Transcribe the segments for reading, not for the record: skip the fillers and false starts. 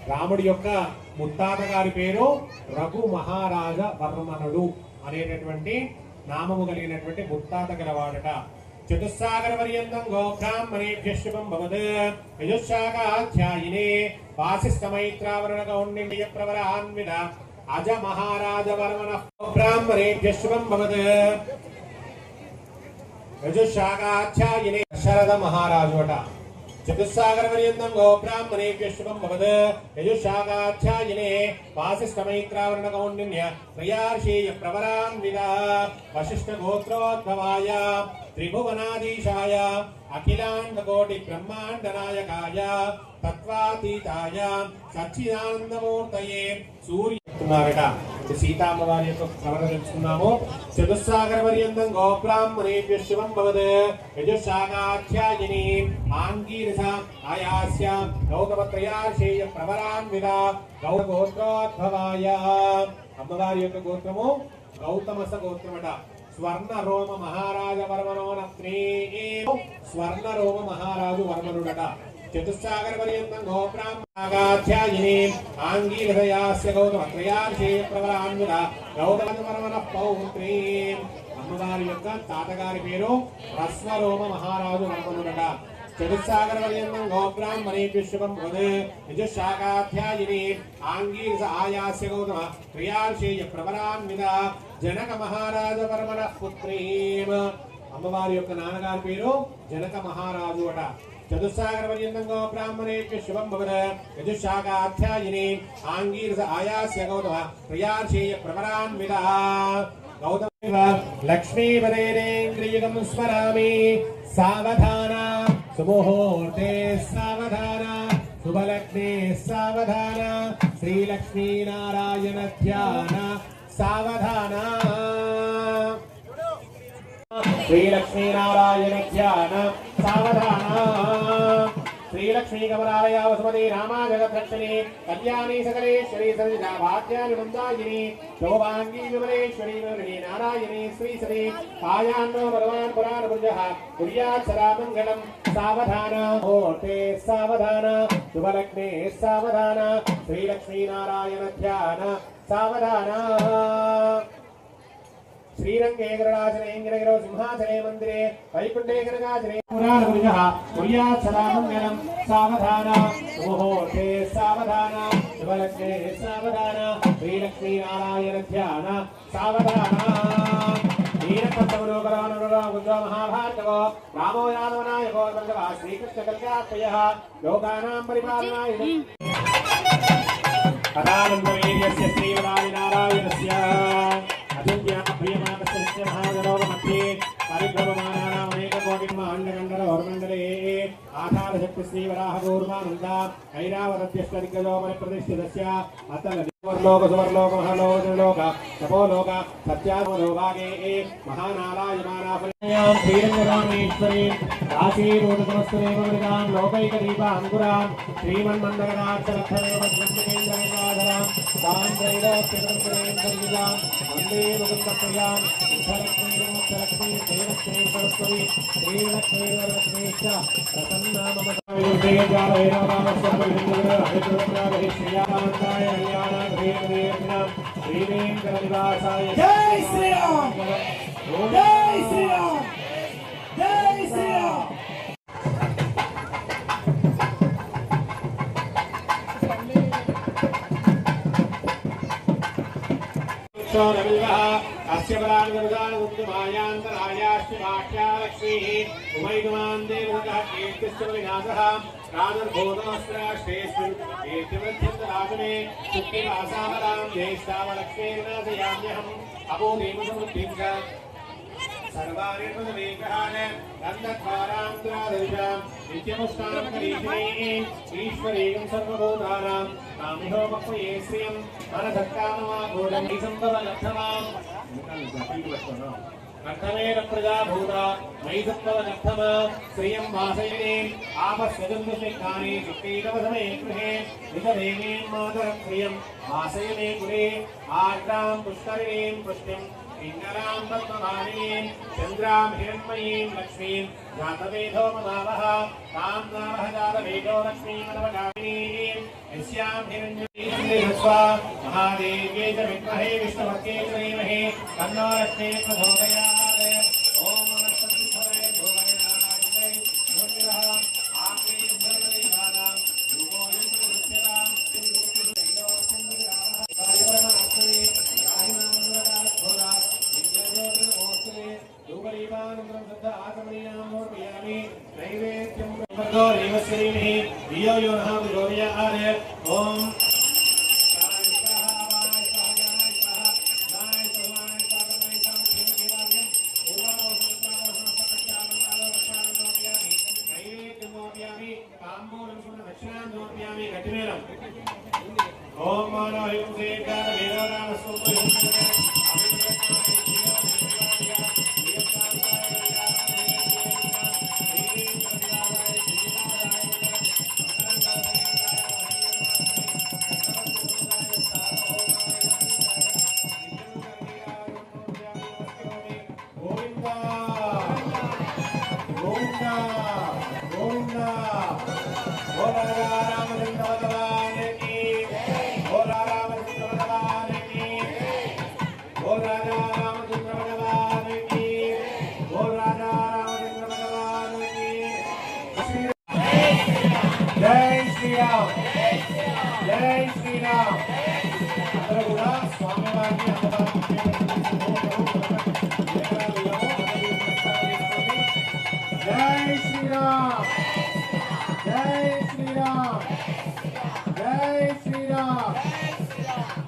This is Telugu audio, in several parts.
రాముడి యొక్క ముత్తాత గారి పేరు రఘు మహారాజ వర్మనుడు అనేటటువంటి నామము కలిగినటువంటి ముత్తాత గలవాడట. చతుస్సాగర పర్యంతం గోబ్రాహ్మణేభ్యః శుభం భవత్. యజుశాఖాధ్యాయినే వాసిష్ఠమైత్రావరణ కౌండిన్య ప్రవరాన్విత అజ మహారాజ వర్మణః బ్రాహ్మణేభ్యః శుభం భవత్. యజుశాఖాధ్యాయినే శరద మహారాజు అట. చతుస్సాగర పర్యంతం గోబ్రాహ్మణేభ్యః శుభం భవత్. యజుశాఖాధ్యాయినే వాసిష్ఠమైత్రావరణ కౌండిన్య త్రయార్షేయ ప్రవరాన్విత వశిష్ఠ గోత్రోద్భవాయ త్రిభువనాధీశాయ అఖిలాండ కోటి బ్రహ్మాండ నాయకాయ తత్వాతీతాయ సచ్చిదానందమూర్తయే సూర్య చెప్తున్నారట. సీతామ్మవారి యొక్క ప్రవరణ తెలుసుకున్నాము. చతుస్సాగర పర్యంతం గోబ్రాహ్మణేభ్యః శుభం భవత్. యజుశాఖాధ్యాయిని ఆంగీరస ఆయాస్య గౌతమత్రయార్షేయ ప్రవరాన్విత గౌత గోత్రోద్భవాయ. అమ్మవారి యొక్క గోత్రము గౌతమస గోత్రమట. స్వర్ణ రోమ మహారాజ వర్మనోనత్రే స్వర్ణ రోమ మహారాజు వర్మనుడట. చతుస్సాగర పర్యంతం గోబ్రాహ్మణాధ్యాయిని ఆంగీరసయాస్య గౌతమత్రయార్షేయ ప్రవరాన్విత గౌతమవర్మనః పౌత్రీ. అమ్మవారి యొక్క తాతగారి పేరు రస్వరోమ మహారాజు వర్మనుడట. చతుస్సాగర పర్యంతం గోబ్రాహ్మణేభ్యః శుభం భవత్. యజుశాఖాధ్యాయిని ఆంగీరస ఆయాస్య గౌతమ త్రయార్షేయ ప్రవరాన్విత జనక మహారాజ వర్మణః పుత్రీం. అమ్మవారి యొక్క నాన్నగారి పేరు జనక మహారాజు అట. చతుస్సాగర పర్యంతం గోబ్రాహ్మణేభ్యః శుభం భవత్. యజుశాఖాధ్యాయిని ఆంగీరస ఆయాస్య గౌతమ త్రయార్షేయ ప్రవరాన్విత గౌతమ లక్ష్మీపదేంద్రియగం స్మరామి సావధాన సుముహూర్తే సావధాన శుభలగ్నే సావధాన శ్రీలక్ష్మీనారాయణ ధ్యాన సావధాన శ్రీలక్ష్మీనారాయణ ధ్యాన సావధాన. శ్రీలక్ష్మీ కమలాలయ వసుమతి రామా జగద్రక్షిణి కళ్యాణి సకలేశ్వరి సరిజా భాగ్యాని వృందాయిని శోభాంగీ విమలేశ్వరి విమలిని నారాయణి శ్రీ శ్రీ కాయాన్నో భగవాన్ పురాణ పురుషః పుర్యాత్ సదా మంగళం సావధాన ముహూర్తే సావధాన శుభలగ్నే సావధాన శ్రీలక్ష్మీనారాయణ ధ్యాన సావధాన. శ్రీరంగే గరుడాచలేంగిరగిరో సింహాచలే మందిరే వైకుంఠే గరుడాచలే పురాణ పురుషః పుర్యాత్ సదా మంగళం సావధాన ముహూర్తే సావధాన శుభలగ్నే సావధాన శ్రీలక్ష్మీనారాయణ ధ్యాన సావధాన. మహాభారతో రామో యాదవనాయకో శ్రీకృష్ణ కళ్యాణ్యః లోకానాం పరిపాలనాయ కథానందవీర్యస్య శ్రీవరాజనారాయణస్య అజంత్య ప్రియమానస్య మహాగణోప మధ్యే పరిభ్రమమానానామనేక కోటిమాండగండరవర్మండలే ఆధారశక్తి శ్రీవరాహగౌర్మానంద ఐరావతభ్యష్టదిగ్గజోపరి ప్రతిష్ఠితస్య అతల వర్లోక సువర్లోక మహాలోక తపోలోక సత్యాలోభాగే మహానారాయమానాఫల్యాం శ్రీరంగరామేశ్వరీ కాశీభూతసమస్తదేవమృగాం లోకైక దీపాంకురాం శ్రీమన్మందగణాక్షరక్షరేంద్రనిరాధరాం సాంద్రైలోక్యతంత్రేంద్రనిలాం వందే ముకుందప్రియాం లక్ష్మీ దేవలక్ష్మీ సరస్వతి శ్రీలక్ష్మీవరలక్ష్మీశ్చ ప్రసన్నామమతాయ జై శ్రీరామ్ జై శ్రీరామ్ జై శ్రీరామ్. ఈశ్వరీయం సర్వభూతానాం కామిహోమపయే శ్రియం మనసత్కామమాగోడం సంభవనర్థమాం అర్థమేన ప్రజాభూత వైసత్వనర్థమ శ్రియం వాసయనే ఆపస్వజంతుష్ఠాని శుక్తీకవసమే గృహే నిజదేవీం మాతరం శ్రియం వాసయనే కులే ఆర్ద్రాం పుష్కరిణీం పుష్టిం पिङ्गलां पद्मवाणीं चन्द्रां हिरण्मयीं लक्ष्मीं जातवेदो मदावः तां नामः जातवेदो लक्ष्मीं नवगामिनीं यस्यां हिरण्यं महादेव्यै च विद्महे विष्णुपत्यै च धीमहि तन्नो लक्ष्मीः प्रचोदयात्। ॐ नमस्तस्यै भूमये भूमिरः आग्नेय भूमिरेवानां भूमोऽयं प्रदृश्यतां ओम मानो एवं से ज्ञान वेदानाम जय श्री राम जय श्री राम अंदर కూడా స్వామివారిని जय श्री राम जय श्री राम जय श्री राम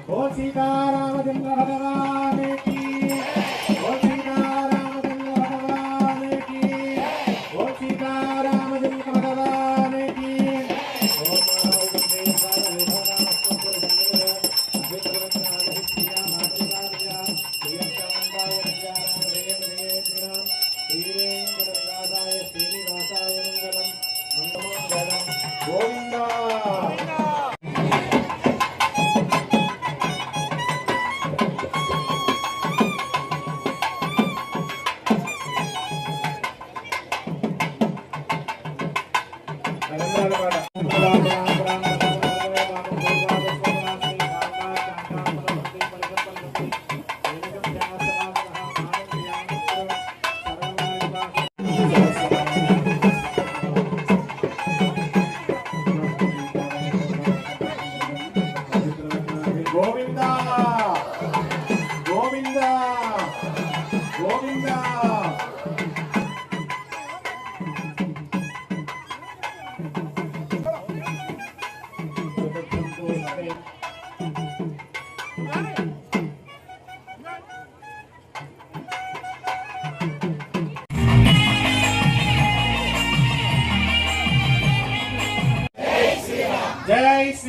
बोल सीतारामचंद्र भगवान की बोल सीतारामचंद्र भगवान की बोल सीतारामचंद्र भगवान की गोविंदा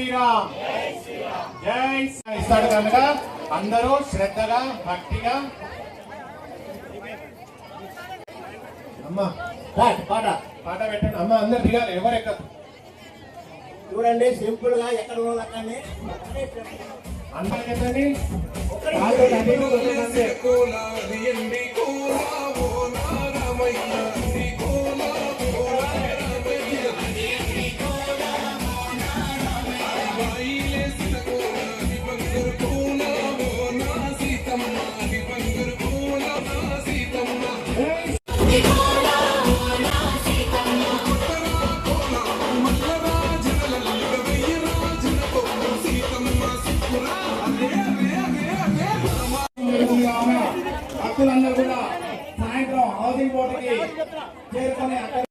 శ్రీరామ్ జై ఇస్తాడు కనుక అందరూ శ్రద్ధగా భక్తిగా అమ్మా పాట పాట పెట్టండి అమ్మ అందరు దిగాలి ఎవరు ఎక్కదు చూడండి సింపుల్ గా ఎక్కడ ఉన్నదండి అందరికి ఎత్తండి ఒక్కడే